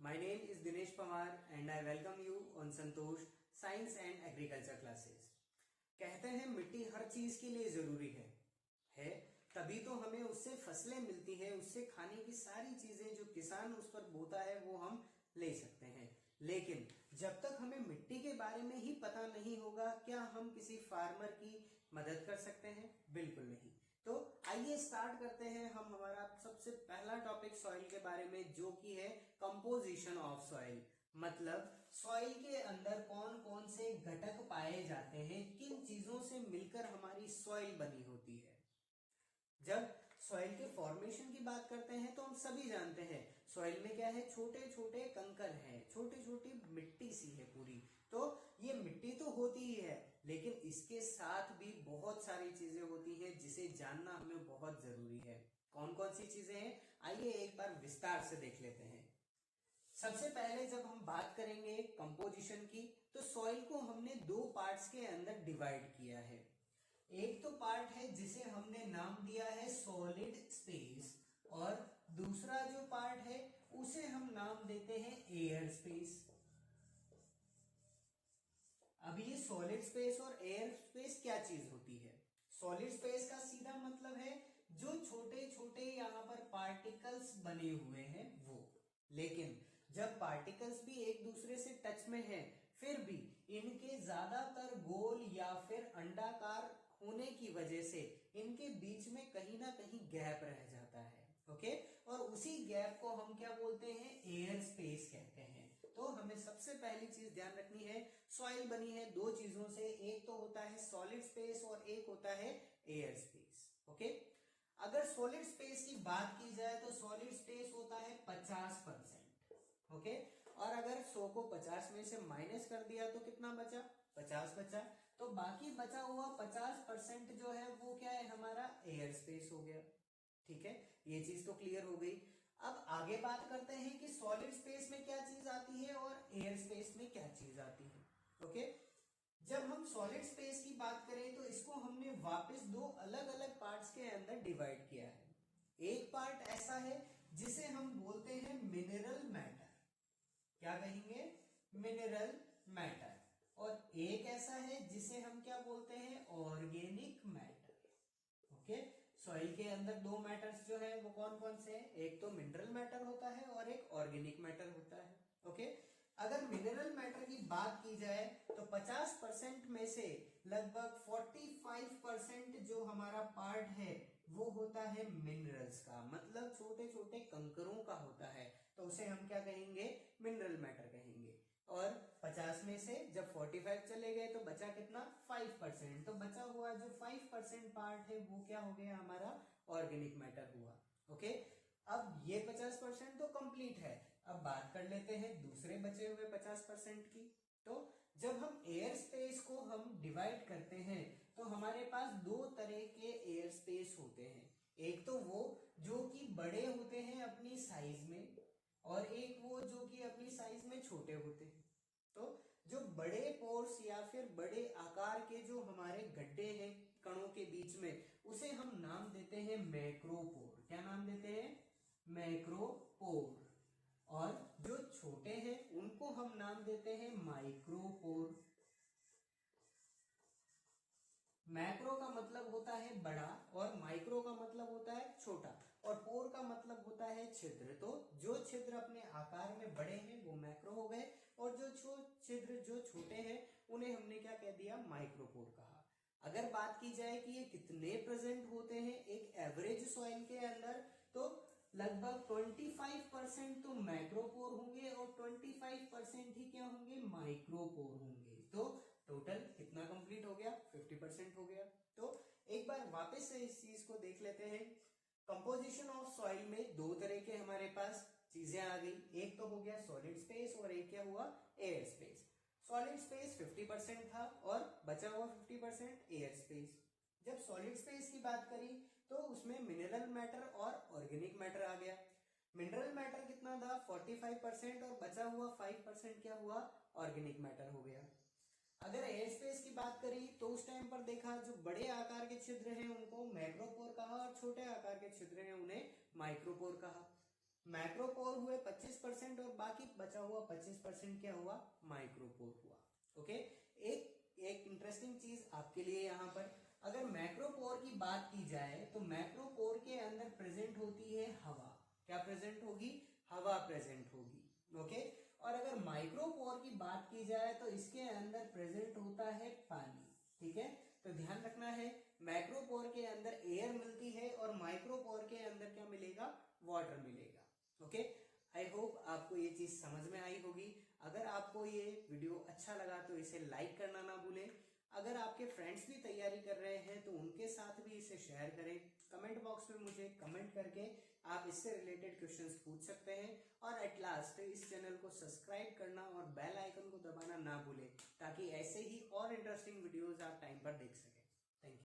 My name is Dinesh Pamar and I welcome you on Santosh Science and Agriculture classes. कहते हैं मिट्टी हर चीज के लिए जरूरी है तभी तो हमें उससे फसलें मिलती है, उससे खाने की सारी चीजें जो किसान उस पर बोता है वो हम ले सकते हैं। लेकिन जब तक हमें मिट्टी के बारे में ही पता नहीं होगा, क्या हम किसी फार्मर की मदद कर सकते हैं? बिल्कुल नहीं। तो आइए स्टार्ट करते हैं हम हमारा सबसे पहला टॉपिक सॉइल के बारे में, जो कि है कंपोजिशन ऑफ सॉइल। मतलब सॉइल के अंदर कौन कौन से घटक पाए जाते हैं, किन चीजों से मिलकर हमारी सॉइल बनी होती है। जब सॉइल के फॉर्मेशन की बात करते हैं तो हम सभी जानते हैं सॉइल में क्या है, छोटे छोटे कंकर हैं, छोटी छोटी मिट्टी सी है पूरी। तो ये मिट्टी तो होती ही है, लेकिन इसके साथ भी बहुत सारी चीजें होती है जिसे जानना हमें बहुत जरूरी है। कौन कौन सी चीजें हैं, आइए एक बार विस्तार से देख लेते हैं। सबसे पहले जब हम बात करेंगे कंपोजिशन की, तो सॉइल को हमने दो पार्ट्स के अंदर डिवाइड किया है। एक तो पार्ट है जिसे हमने नाम दिया है सॉलिड स्पेस, और दूसरा जो पार्ट है उसे हम नाम देते हैं एयर स्पेस। अब ये सॉलिड स्पेस और एयर स्पेस क्या चीज होती है? सॉलिड स्पेस का सीधा मतलब है जो छोटे छोटे यहाँ पर पार्टिकल्स बने हुए हैं वो। लेकिन जब पार्टिकल्स भी एक दूसरे से टच में हैं, फिर भी इनके ज्यादातर गोल या फिर अंडाकार होने की वजह से इनके बीच में कहीं ना कहीं गैप रह जाता है। ओके, और उसी गैप को हम क्या बोलते हैं? एयर स्पेस कहते हैं। तो हमें सबसे पहली चीज ध्यान रखनी है, सॉइल बनी है दो चीजों से, एक तो होता है सॉलिड स्पेस और एक होता है एयर स्पेस। ओके, अगर सॉलिड स्पेस की बात की जाए तो सॉलिड स्पेस होता है 50%। ओके, और अगर 100 को 50 में से माइनस कर दिया तो कितना बचा? 50 बचा। तो बाकी बचा हुआ 50% जो है वो क्या है? हमारा एयर स्पेस हो गया। ठीक है, ये चीज तो क्लियर हो गई। अब आगे बात करते हैं कि सॉलिड स्पेस में क्या चीज आती है और एयर स्पेस में क्या चीज आती है। ओके, जब हम सॉलिड स्पेस की बात करें तो इसको हमने वापस दो अलग अलग पार्ट्स के अंदर डिवाइड किया है। एक पार्ट ऐसा है जिसे हम बोलते हैं मिनरल मैटर। क्या कहेंगे? Mineral matter. और एक ऐसा है जिसे हम क्या बोलते हैं? Organic matter. ओके, सॉइल के अंदर दो मैटर्स जो है वो कौन कौन से हैं? एक तो मिनरल मैटर होता है और एक ऑर्गेनिक मैटर होता है। ओके, अगर मिनरल मैटर की बात की जाए तो 50% में से लगभग 45% जो हमारा पार्ट है वो होता है मिनरल्स का, मतलब छोटे छोटे कंकरों का होता है। तो उसे हम क्या कहेंगे? मिनरल मैटर कहेंगे। और 50 में से जब 45 चले गए तो बचा कितना? 5%। तो बचा हुआ जो 5% पार्ट है वो क्या हो गया? हमारा ऑर्गेनिक मैटर हुआ। ओके, अब ये 50% तो कंप्लीट है। अब बात कर लेते हैं दूसरे बचे हुए 50% की। तो जब हम एयर स्पेस को हम डिवाइड करते हैं तो हमारे पास दो तरह के एयर स्पेस होते हैं। एक तो वो जो कि बड़े होते हैं अपनी साइज में, और एक वो जो कि अपनी साइज में छोटे होते हैं। तो जो बड़े पोर्स या फिर बड़े आकार के जो हमारे गड्ढे हैं कणों के बीच में, उसे हम नाम देते हैं मैक्रोपोर। क्या नाम देते हैं? मैक्रोपोर। और जो छोटे हैं उनको हम नाम देते हैं माइक्रोपोर। मैक्रो का मतलब होता है बड़ा और माइक्रो का मतलब होता है छोटा, और पोर का मतलब होता है छिद्र। तो जो छिद्र अपने आकार में बड़े हैं वो मैक्रो हो गए, और जो छिद्र जो छोटे हैं उन्हें हमने क्या कह दिया? माइक्रोपोर कहा। अगर बात की जाए कि ये कितने प्रेजेंट होते हैं एक एवरेज सॉइल के अंदर, तो लगभग 25% तो मैक्रोपोर होंगे और 25% ही क्या होंगे? माइक्रोपोर होंगे। तो टोटल कितना कंप्लीट हो गया? 50% हो गया। तो एक बार वापस से इस चीज को देख लेते हैं। कंपोजिशन ऑफ सॉइल में दो तरह के हमारे पास चीजें आ गई। एक तो हो गया सॉलिड स्पेस और एक क्या हुआ? Air space. सॉलिड स्पेस 50% था और बचा हुआ 50% एयर स्पेस। जब सॉलिड स्पेस की बात करी तो उसमें मिनरल मैटर और ऑर्गेनिक मैटर आ गया। मिनरल मैटर कितना था? 45%, और बचा हुआ 5% क्या हुआ? ऑर्गेनिक मैटर हो गया। अगर एयर स्पेस की बात करी तो उस टाइम पर देखा जो बड़े आकार के छिद्र हैं उनको मैक्रोपोर कहा और छोटे आकार के छिद्र हैं उन्हें माइक्रोपोर कहा। मैक्रोपोर हुए 25% और बाकी बचा हुआ 25% क्या हुआ, माइक्रोपोर हुआ। ओके, एक इंटरेस्टिंग चीज आपके लिए यहाँ पर, अगर मैक्रोपोर की बात की जाए तो मैक्रोपोर के अंदर प्रेजेंट होती है हवा। क्या प्रेजेंट होगी, हवा प्रेजेंट होगी। ओके, और अगर माइक्रोपोर की बात की जाए तो इसके अंदर प्रेजेंट होता है पानी। ठीक है, तो ध्यान रखना है, मैक्रोपोर के अंदर एयर मिलती है और माइक्रोपोर के अंदर क्या मिलेगा, वाटर मिलेगा। ओके, आई होप आपको ये चीज समझ में आई होगी। अगर आपको ये वीडियो अच्छा लगा तो इसे लाइक करना ना भूलें। अगर आपके फ्रेंड्स भी तैयारी कर रहे हैं तो उनके साथ भी इसे शेयर करें। कमेंट बॉक्स में मुझे कमेंट करके आप इससे रिलेटेड क्वेश्चंस पूछ सकते हैं। और एट लास्ट इस चैनल को सब्सक्राइब करना और बेल आइकन को दबाना ना भूलें, ताकि ऐसे ही और इंटरेस्टिंग वीडियोस आप टाइम पर देख सकें। Thank you.